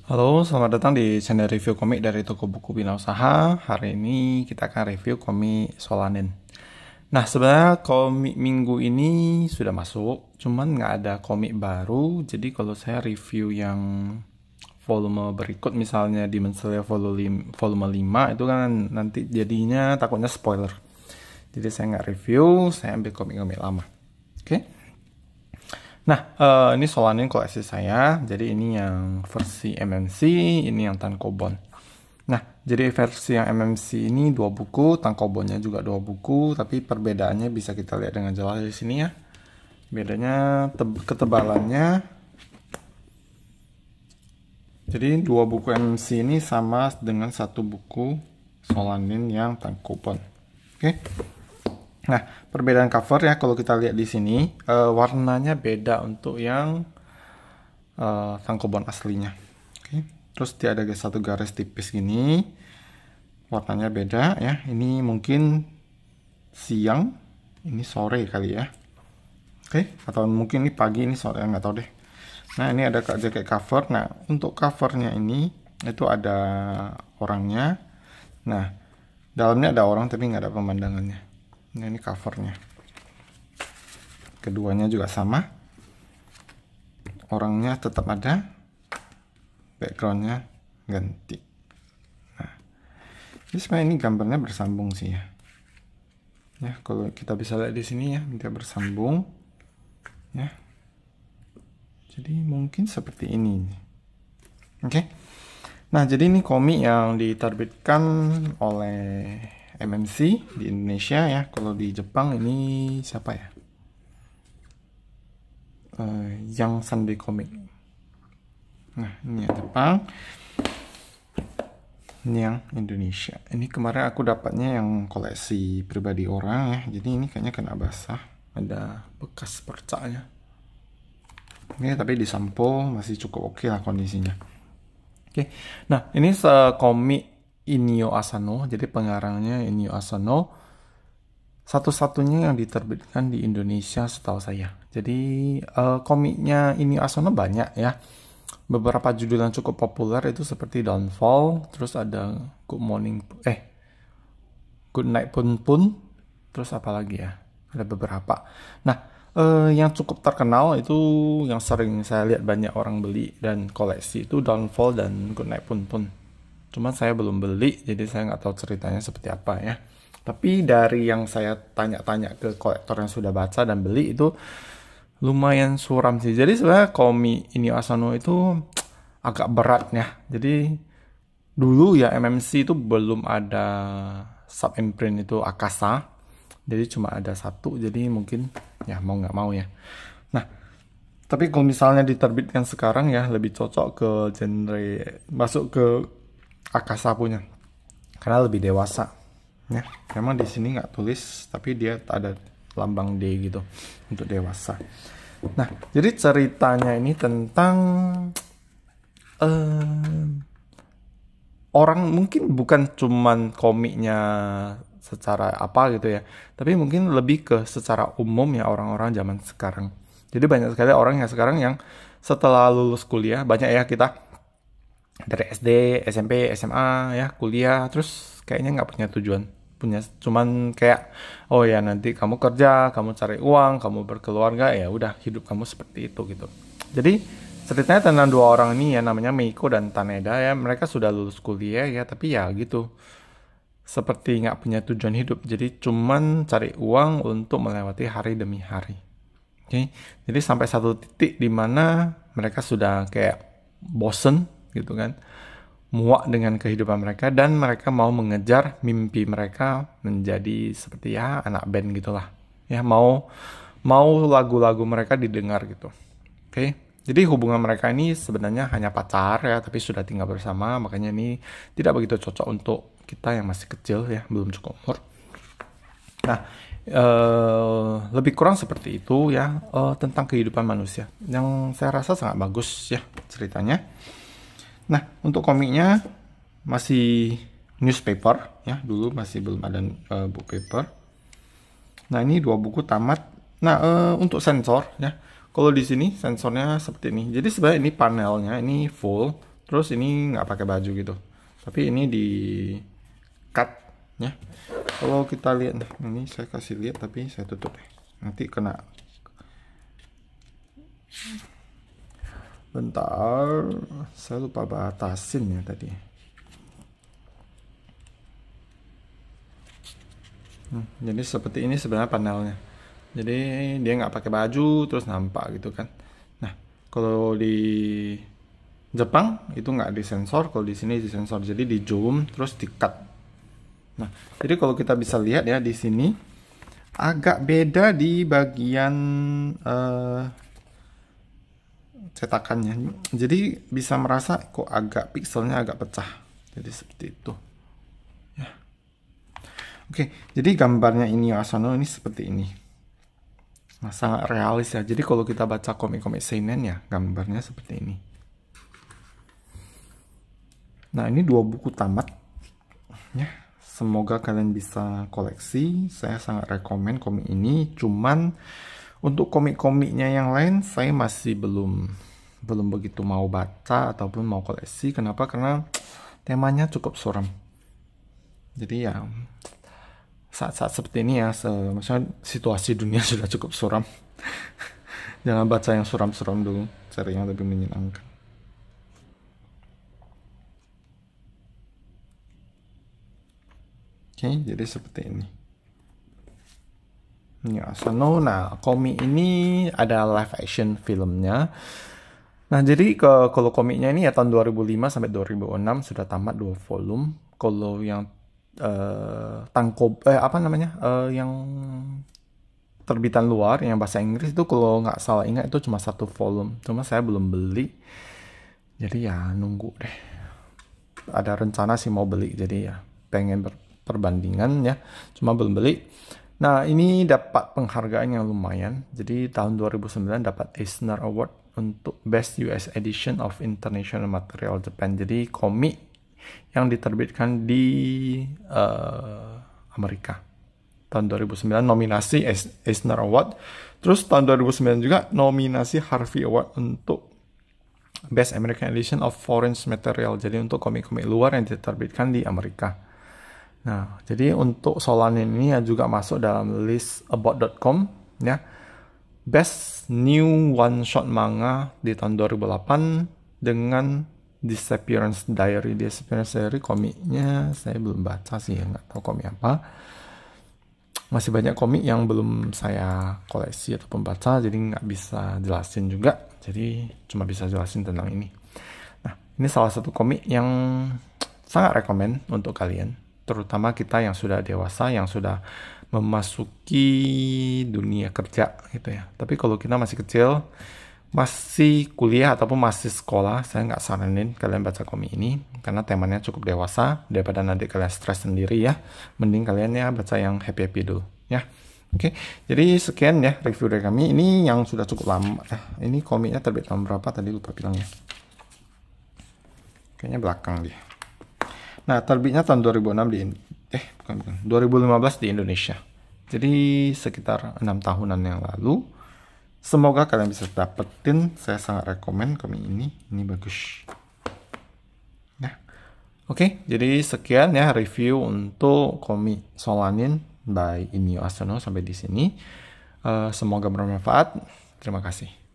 Halo, selamat datang di channel review komik dari toko buku Bina Usaha. Hari ini kita akan review komik Solanin. Nah, sebenarnya komik minggu ini sudah masuk, cuman nggak ada komik baru. Jadi kalau saya review yang volume berikut, misalnya Demon Slayer volume 5, itu kan nanti jadinya takutnya spoiler. Jadi saya nggak review, saya ambil komik-komik lama. Oke? Nah, ini Solanin koleksi saya. Jadi ini yang versi MMC, ini yang tankobon. Nah, jadi versi yang MMC ini 2 buku, tankobonnya juga 2 buku, tapi perbedaannya bisa kita lihat dengan jelas di sini ya. Bedanya ketebalannya. Jadi 2 buku MMC ini sama dengan 1 buku Solanin yang tankobon. Oke. Nah, perbedaan cover ya, kalau kita lihat di sini, warnanya beda untuk yang tankobon aslinya. Oke. Terus dia ada satu garis tipis gini, warnanya beda ya. Ini mungkin siang, ini sore kali ya. Oke, atau mungkin ini pagi, ini sore, nggak tahu deh. Nah, ini ada jaket cover. Nah, untuk covernya ini, itu ada orangnya. Nah, dalamnya ada orang tapi nggak ada pemandangannya. Nah, ini covernya. Keduanya juga sama. Orangnya tetap ada. Backgroundnya ganti. Nah, ini sebenarnya ini gambarnya bersambung sih ya. Ya, kalau kita bisa lihat di sini ya, dia bersambung. Ya. Jadi mungkin seperti ini. Oke. Nah, jadi ini komik yang diterbitkan oleh MMC di Indonesia ya. Kalau di Jepang ini siapa ya? Yang Sunday Comic. Nah, ini yang Jepang. Ini yang Indonesia. Ini kemarin aku dapatnya yang koleksi pribadi orang ya. Jadi ini kayaknya kena basah. Ada bekas percaknya. Oke, tapi di sampo masih cukup oke lah kondisinya. Oke. Nah, ini komik Inio Asano, jadi pengarangnya Inio Asano, satu-satunya yang diterbitkan di Indonesia setahu saya. Jadi komiknya Inio Asano banyak ya. Beberapa judul yang cukup populer itu seperti Downfall, terus ada Good Night Pun Pun, terus apa lagi ya? Ada beberapa. Nah, yang cukup terkenal itu yang sering saya lihat banyak orang beli dan koleksi itu Downfall dan Good Night Pun Pun. Cuman saya belum beli, jadi saya nggak tahu ceritanya seperti apa ya. Tapi dari yang saya tanya-tanya ke kolektor yang sudah baca dan beli itu lumayan suram sih. Jadi sebenarnya komik Inio Asano itu agak berat ya. Jadi dulu ya MMC itu belum ada sub imprint itu Akasa. Jadi cuma ada satu, jadi mungkin ya mau nggak mau ya. Nah, tapi kalau misalnya diterbitkan sekarang ya lebih cocok ke genre masuk ke Akasa punya karena lebih dewasa ya. Memang di sini nggak tulis tapi dia ada lambang D gitu untuk dewasa. Nah, jadi ceritanya ini tentang orang, mungkin bukan cuman komiknya secara apa gitu ya, tapi mungkin lebih ke secara umum ya orang-orang zaman sekarang. Jadi banyak sekali orang yang sekarang yang setelah lulus kuliah, banyak ya kita dari SD, SMP, SMA ya, kuliah, terus kayaknya nggak punya tujuan, punya cuman kayak oh ya nanti kamu kerja, kamu cari uang, kamu berkeluarga, ya udah hidup kamu seperti itu gitu. Jadi ceritanya tentang 2 orang ini ya, namanya Meiko dan Taneda ya, mereka sudah lulus kuliah ya, tapi ya gitu seperti nggak punya tujuan hidup, jadi cuman cari uang untuk melewati hari demi hari. Oke, jadi sampai satu titik di mana mereka sudah kayak bosen gitu kan, muak dengan kehidupan mereka dan mereka mau mengejar mimpi mereka menjadi seperti ya anak band gitulah ya, mau lagu-lagu mereka didengar gitu. Oke, jadi hubungan mereka ini sebenarnya hanya pacar ya, tapi sudah tinggal bersama, makanya ini tidak begitu cocok untuk kita yang masih kecil ya, belum cukup umur. Nah, lebih kurang seperti itu ya, tentang kehidupan manusia yang saya rasa sangat bagus ya ceritanya. Nah, untuk komiknya masih newspaper ya, dulu masih belum ada book paper. Nah, ini 2 buku tamat. Nah, untuk sensor ya, kalau di sini sensornya seperti ini. Jadi sebenarnya ini panelnya ini full, terus ini nggak pakai baju gitu. Tapi ini di cut ya. Kalau kita lihat nih, ini saya kasih lihat tapi saya tutup deh. Nanti kena. Bentar, saya lupa batasin ya tadi. Jadi seperti ini sebenarnya panelnya. Jadi dia nggak pakai baju terus nampak gitu kan. Nah, kalau di Jepang itu nggak disensor, kalau di sini disensor. Jadi di zoom terus di cut. Nah, jadi kalau kita bisa lihat ya di sini agak beda di bagian cetakannya. Jadi bisa merasa kok agak pikselnya agak pecah. Jadi seperti itu. Ya. Oke, jadi gambarnya ini Asano ini seperti ini. Nah, sangat realis ya. Jadi kalau kita baca komik-komik seinen ya, gambarnya seperti ini. Nah, ini 2 buku tamat. Ya, semoga kalian bisa koleksi. Saya sangat rekomen komik ini. Cuman untuk komik-komiknya yang lain saya masih belum begitu mau baca ataupun mau koleksi. Kenapa? Karena temanya cukup suram. Jadi ya saat-saat seperti ini ya, maksudnya situasi dunia sudah cukup suram. Jangan baca yang suram-suram dulu, cari yang lebih menyenangkan. Oke, jadi seperti ini. Ya, Asano. Nah, komik ini ada live action filmnya. Nah, jadi kalau komiknya ini ya tahun 2005 sampai 2006 sudah tamat 2 volume. Kalau yang yang terbitan luar yang bahasa Inggris itu kalau nggak salah ingat itu cuma 1 volume. Cuma saya belum beli. Jadi ya nunggu deh. Ada rencana sih mau beli. Jadi ya pengen perbandingan ya. Cuma belum beli. Nah, ini dapat penghargaan yang lumayan. Jadi tahun 2009 dapat Eisner Award untuk Best US Edition of International Material Japan. Jadi komik yang diterbitkan di Amerika. Tahun 2009 nominasi Eisner Award. Terus tahun 2009 juga nominasi Harvey Award untuk Best American Edition of Foreign Material. Jadi untuk komik-komik luar yang diterbitkan di Amerika. Nah, jadi untuk Solanin ini juga masuk dalam list about.com ya. Best New One Shot Manga di tahun 2008 dengan Disappearance Diary. Disappearance Diary komiknya saya belum baca sih, nggak tahu komik apa. Masih banyak komik yang belum saya koleksi ataupun baca, jadi nggak bisa jelasin juga. Jadi cuma bisa jelasin tentang ini. Nah, ini salah satu komik yang sangat rekomen untuk kalian. Terutama kita yang sudah dewasa, yang sudah memasuki dunia kerja gitu ya. Tapi kalau kita masih kecil, masih kuliah ataupun masih sekolah, saya nggak saranin kalian baca komik ini karena temanya cukup dewasa. Daripada nanti kalian stres sendiri ya, mending kalian ya baca yang happy-happy dulu ya. Oke, jadi sekian ya review dari kami. Ini yang sudah cukup lama. Ini komiknya terbit tahun berapa tadi lupa bilangnya. Kayaknya belakang dia. Nah, terbitnya tahun 2006 2015 di Indonesia. Jadi sekitar 6 tahunan yang lalu. Semoga kalian bisa dapetin. Saya sangat rekomen komik ini. Ini bagus. Nah, oke, jadi sekian ya review untuk komik Solanin by Inio Asano sampai di sini. Semoga bermanfaat. Terima kasih.